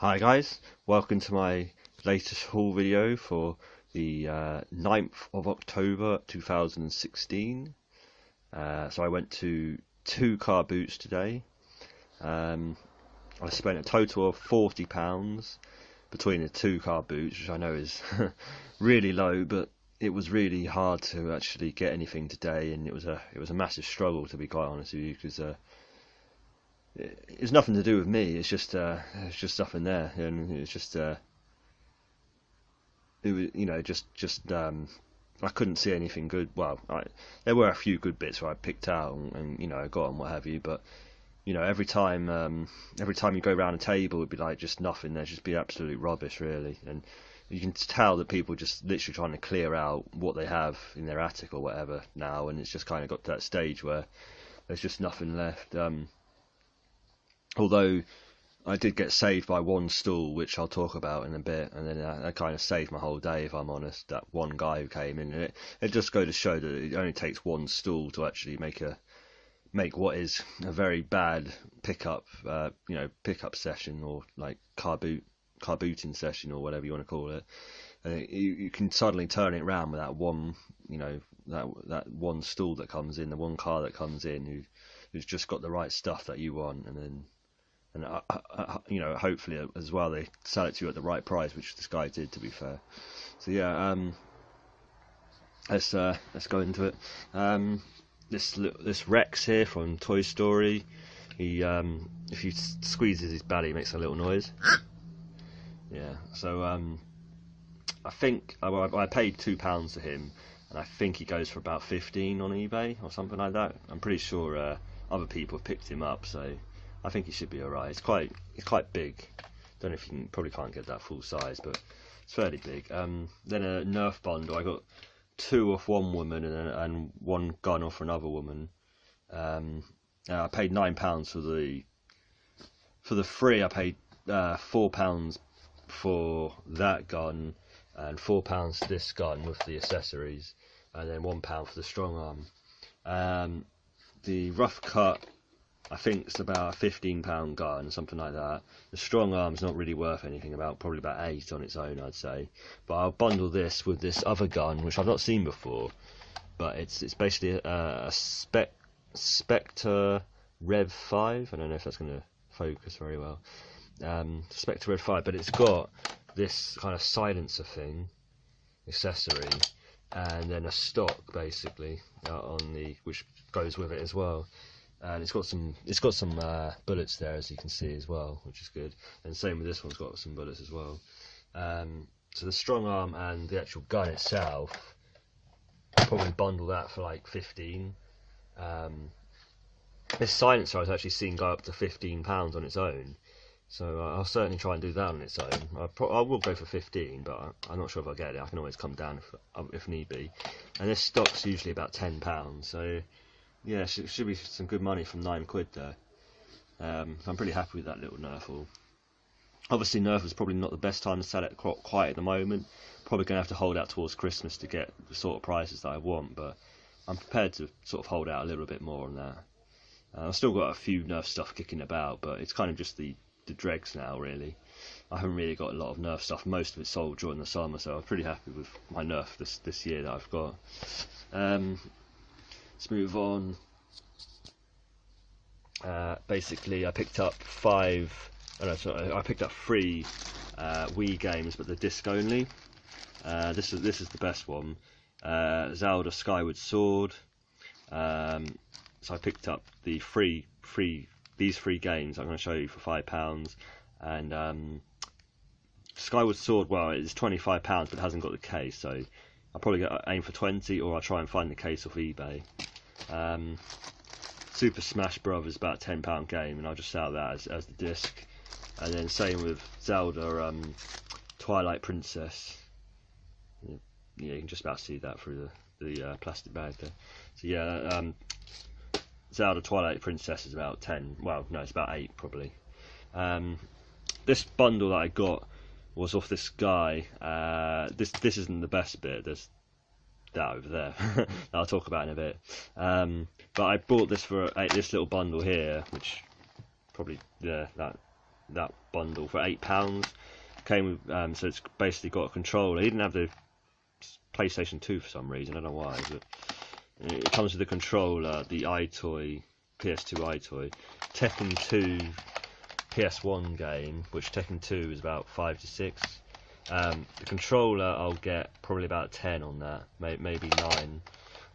Hi guys, welcome to my latest haul video for the 9th of October 2016. So I went to two car boots today. I spent a total of £40 between the two car boots, which I know is really low, but it was really hard to actually get anything today, and it was a massive struggle, to be quite honest with you, because it's nothing to do with me. It's just something there, and it's just it was, I couldn't see anything good. Well, there were a few good bits where I picked out and I got and what have you, but every time you go around a table, it'd be like just nothing. There'd just be absolute rubbish, really, and you can tell that people just literally trying to clear out what they have in their attic or whatever now, and it's just kind of got to that stage where there's just nothing left. Although I did get saved by one stool, which I'll talk about in a bit, and then that kind of saved my whole day, if I'm honest. That one guy who came in, and it just goes to show that it only takes one stool to actually make what is a very bad pickup session, or like car booting session, or whatever you want to call it. And you can suddenly turn it around with that one, that one stool that comes in, the one car that comes in, who's just got the right stuff that you want, and hopefully as well they sell it to you at the right price, which this guy did, to be fair. So yeah, let's go into it. This Rex here from Toy Story, he if you squeezes his belly, he makes a little noise. Yeah, so I think I paid £2 to him, and I think he goes for about 15 on eBay or something like that. I'm pretty sure other people have picked him up, so I think he should be alright. It's quite big. Don't know if you probably can't get that full size, but it's fairly big. Then a Nerf bundle. I got two off one woman and one gun off another woman. I paid £9 for the free. I paid £4 for that gun and £4 for this gun with the accessories, and then £1 for the strong arm. The rough cut, I think it's about a £15 gun, something like that. The strong arm's not really worth anything, probably about 8 on its own, I'd say. But I'll bundle this with this other gun, which I've not seen before. But it's basically a Spectre Rev 5. I don't know if that's going to focus very well. Spectre Rev 5, but it's got this kind of silencer thing, accessory, and then a stock basically which goes with it as well. And it's got some bullets there, as you can see as well, which is good. And same with this one's got some bullets as well. So the strong arm and the actual gun itself, I'll probably bundle that for like 15. This silencer I've actually seen go up to £15 on its own, so I'll certainly try and do that on its own. I will go for 15, but I'm not sure if I'll get it. I can always come down if need be. And this stock's usually about £10, so yeah, should be some good money from £9 there. I'm pretty happy with that little Nerf haul. Obviously Nerf is probably not the best time to sell it quite at the moment. Probably going to have to hold out towards Christmas to get the sort of prices that I want, but I'm prepared to sort of hold out a little bit more on that. I've still got a few Nerf stuff kicking about, but it's kind of just the dregs now, really. I haven't really got a lot of Nerf stuff. Most of it's sold during the summer, so I'm pretty happy with my Nerf this year that I've got. Let's move on. Basically, I picked up I picked up 3 Wii games, but they're disc only. This is the best one. Zelda Skyward Sword. So I picked up these 3 games I'm going to show you for £5, and Skyward Sword, well, it's £25, but it hasn't got the case, so I'll probably aim for 20, or I'll try and find the case off eBay. Super Smash Bros is about a £10 game, and I'll just sell that as the disc. And then same with Zelda Twilight Princess. Yeah, you can just about see that through the plastic bag there. So yeah, Zelda Twilight Princess is about 10. Well, no, it's about 8 probably. This bundle that I got was off this guy. This isn't the best bit. There's that over there that I'll talk about in a bit. But I bought this for this little bundle here, which probably, yeah, that that bundle for £8. Came with so it's basically got a controller. He didn't have the PlayStation 2 for some reason, I don't know why, but it comes with a controller, the iToy, PS2 iToy, Tekken 2 PS1 game, which Tekken 2 is about 5 to 6. The controller I'll get probably about 10 on that, maybe 9.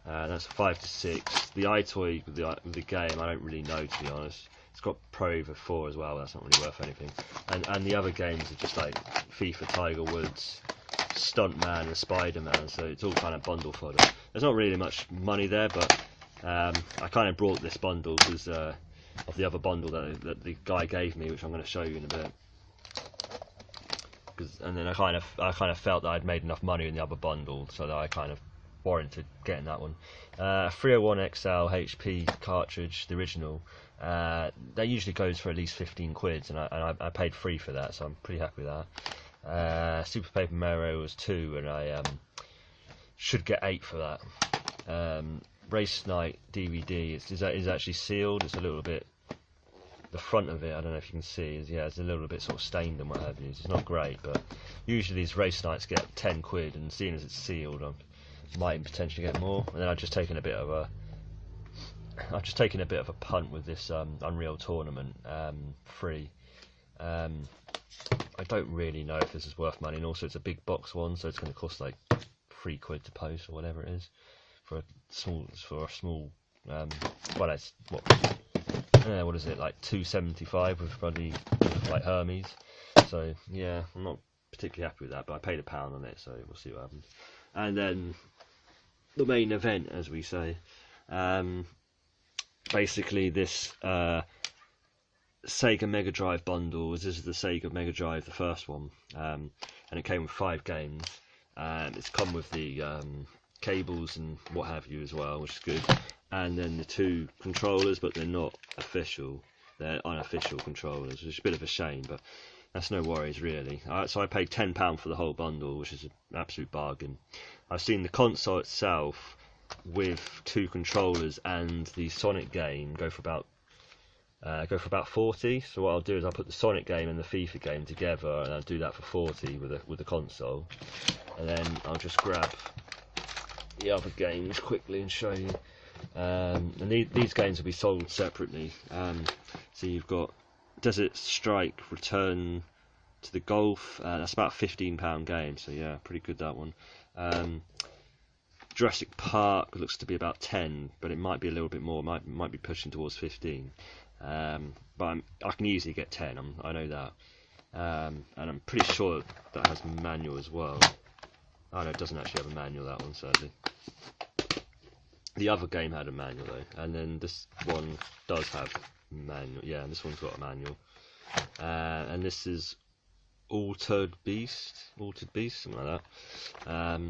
That's 5 to 6. The iToy with the game, I don't really know, to be honest. It's got Pro Evo 4 as well. That's not really worth anything. And the other games are just like FIFA, Tiger Woods, Stuntman, and Spider-Man. So it's all kind of bundle fodder. There's not really much money there, but I kind of brought this bundle because of the other bundle that the guy gave me, which I'm going to show you in a bit. And then I kind of felt that I'd made enough money in the other bundle, so that I kind of warranted getting that one. 301XL HP cartridge, the original. That usually goes for at least 15 quid, and I paid free for that, so I'm pretty happy with that. Super Paper Mario was 2, and I should get 8 for that. Race Night DVD is actually sealed. It's a little bit, the front of it, I don't know if you can see, it's a little bit sort of stained and what have you. It's not great, but usually these race nights get 10 quid, and seeing as it's sealed, I might potentially get more. And then I've just taken a bit of a punt with this Unreal Tournament free. I don't really know if this is worth money, and also it's a big box one, so it's going to cost like 3 quid to post or whatever it is for a small. Well, it's what is it, like 2.75 with bloody like Hermes. So yeah, I'm not particularly happy with that, but I paid £1 on it, so we'll see what happens. And then the main event, as we say, basically this Sega Mega Drive bundle. This is the Sega Mega Drive, the first one, and it came with 5 games. It's come with the cables and what have you as well, which is good. And then the 2 controllers, but they're not official. They're unofficial controllers, which is a bit of a shame, but that's no worries really. So I paid £10 for the whole bundle, which is an absolute bargain. I've seen the console itself with 2 controllers and the Sonic game go for about 40. So what I'll do is I'll put the Sonic game and the FIFA game together, and I'll do that for 40 with the console. And then I'll just grab the other games quickly and show you. And these games will be sold separately. So you've got Desert Strike Return to the Gulf. That's about a £15 game, so yeah, pretty good, that one. Jurassic Park looks to be about 10, but it might be a little bit more. Might be pushing towards 15. But I can easily get 10. I know that. And I'm pretty sure that has a manual as well. Oh no, it doesn't actually have a manual, that one, sadly. The other game had a manual though, and then this one does have manual. Yeah, this one's got a manual. And this is Altered Beast, something like that.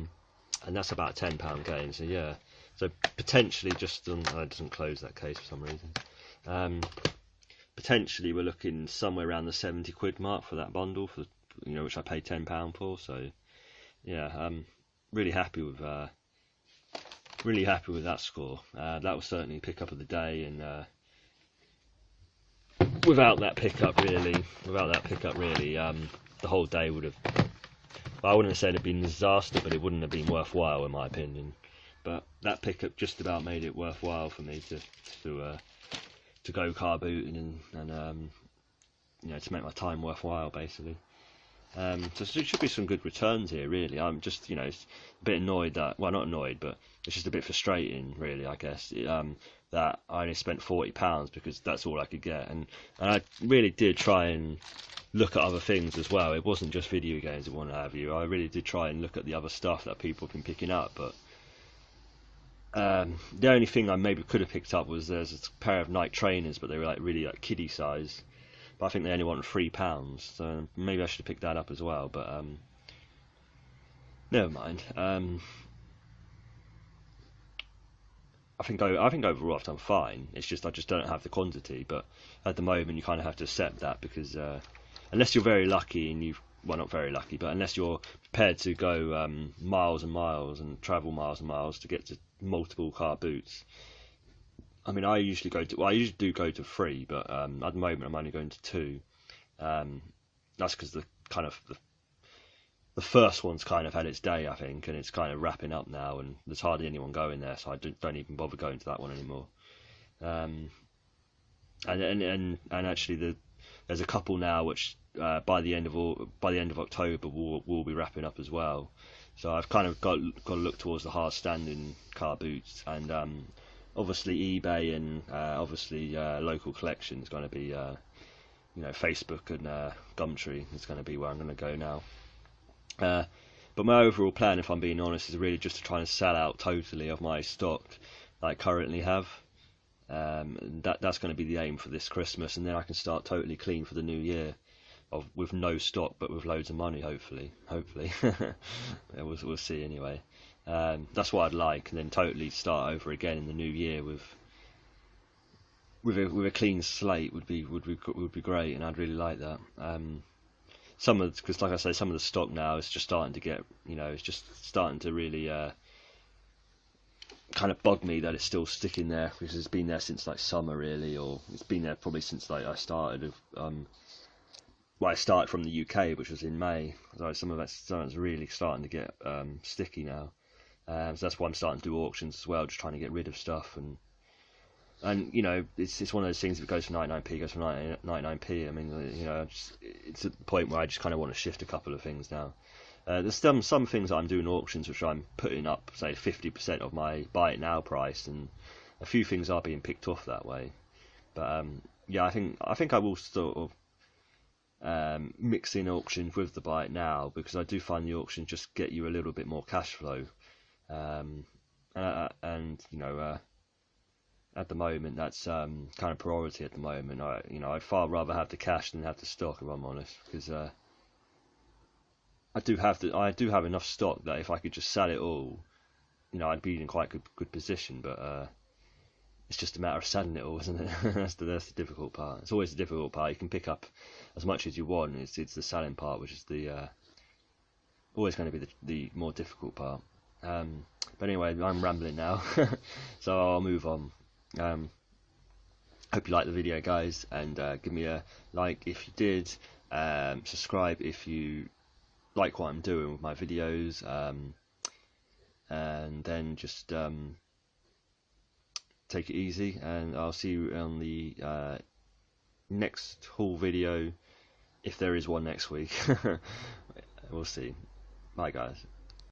And that's about a £10 game. So yeah, so potentially just on, it doesn't close that case for some reason. Potentially we're looking somewhere around the 70 quid mark for that bundle, for which I paid £10 for. So yeah, I'm really happy with that score. That was certainly a pick-up of the day, and without that pickup really, the whole day would have, I wouldn't have said it'd been a disaster, but it wouldn't have been worthwhile in my opinion. But that pickup just about made it worthwhile for me to go car booting and to make my time worthwhile, basically. So there should be some good returns here, really. I'm just, a bit annoyed that, well, not annoyed, but it's just a bit frustrating, really, I guess, that I only spent £40 because that's all I could get. And I really did try and look at other things as well. It wasn't just video games and what have you. I really did try and look at the other stuff that people have been picking up, but the only thing I maybe could have picked up was there's a pair of Nike trainers, but they were really kiddie size. But I think they only wanted £3, so maybe I should have picked that up as well. But never mind. I think overall I've done fine. It's just I just don't have the quantity. But at the moment you kind of have to accept that, because unless you're very lucky and not very lucky, but unless you're prepared to go miles and miles and travel miles and miles to get to multiple car boots. I mean, I usually do go to 3, but at the moment I'm only going to 2. That's because the first one's kind of had its day, I think, and it's kind of wrapping up now, and there's hardly anyone going there, so I don't even bother going to that one anymore. And actually, there's a couple now which by the end of October will be wrapping up as well. So I've kind of got to look towards the hard standing car boots, and obviously eBay and obviously local collection is going to be Facebook and Gumtree is going to be where I'm going to go now. But my overall plan, if I'm being honest, is really just to try and sell out totally of my stock that I currently have. That's going to be the aim for this Christmas, and then I can start totally clean for the new year, with no stock but with loads of money. Hopefully, we'll see anyway. That's what I'd like, and then totally start over again in the new year with a clean slate would be great, and I'd really like that. Because like I say, some of the stock now is just starting to get, it's just starting to really kind of bug me that it's still sticking there, because it's been there since like summer really, or it's been there probably since like I started I started from the UK, which was in May. So some of that's really starting to get sticky now. So that's why I'm starting to do auctions as well, just trying to get rid of stuff, and it's one of those things. If it goes for 99p, it goes for 99p. I mean, it's at the point where I just kind of want to shift a couple of things now. There's some things that I'm doing auctions which I'm putting up, say 50% of my buy it now price, and a few things are being picked off that way. But I think I will sort of mix in auctions with the buy it now, because I do find the auctions just get you a little bit more cash flow, and at the moment, that's kind of priority at the moment. I'd far rather have the cash than have the stock, if I'm honest, because I do have enough stock that if I could just sell it all, I'd be in quite good position. But it's just a matter of selling it all, isn't it? that's the difficult part. It's always the difficult part. You can pick up as much as you want. It's the selling part, which is the always going to be the more difficult part. But anyway, I'm rambling now, so I'll move on. Hope you liked the video, guys, and give me a like if you did, subscribe if you like what I'm doing with my videos, and then just take it easy, and I'll see you on the next haul video, if there is one next week. We'll see. Bye, guys.